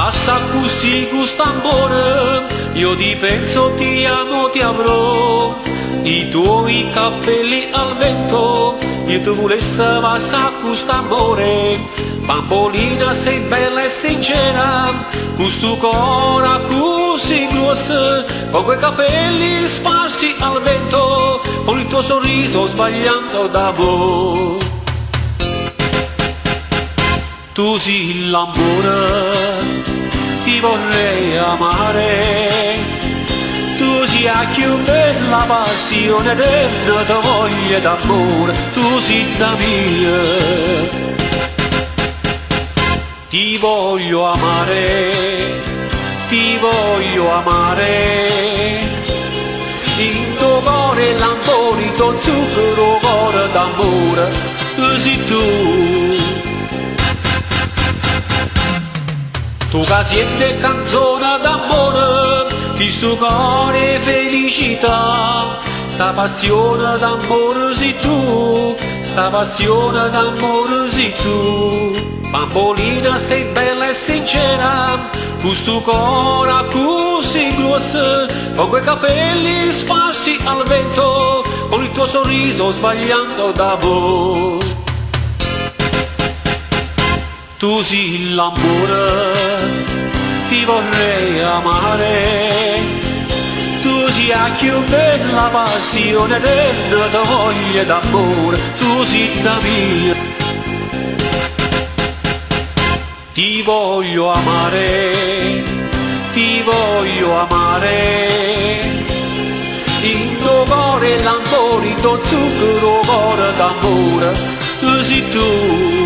passa così questo amore, io ti penso, ti amo, ti avrò, i tuoi capelli al vento, io ti volessi passare questo amore, bambolina sei bella e sincera, questo cuore così grosso, con quei capelli sparsi al vento, con il tuo sorriso sbagliando d'amore. Tu sei l'amore, ti vorrei amare, tu sei la più bella passione della tua voglia d'amore, tu sei la mia. Ti voglio amare, ti voglio amare, in tuo cuore l'amorito zucchero cuore d'amore, tu sei tu. Tu che siete canzone d'amore, chi sto cuore felicità, sta passione d'amore sei tu, sta passione d'amore sei tu. Bambolina sei bella e sincera, questo cuore così grosso, con quei capelli sparsi al vento, con il tuo sorriso sbagliando d'amore. Tu sei l'amore, ti vorrei amare, tu sei la più bella passione della tua voglia d'amore, tu sei la mia. Ti voglio amare, ti voglio amare, in tuo cuore l'amorito zucchero cuore d'amore, tu sei tu.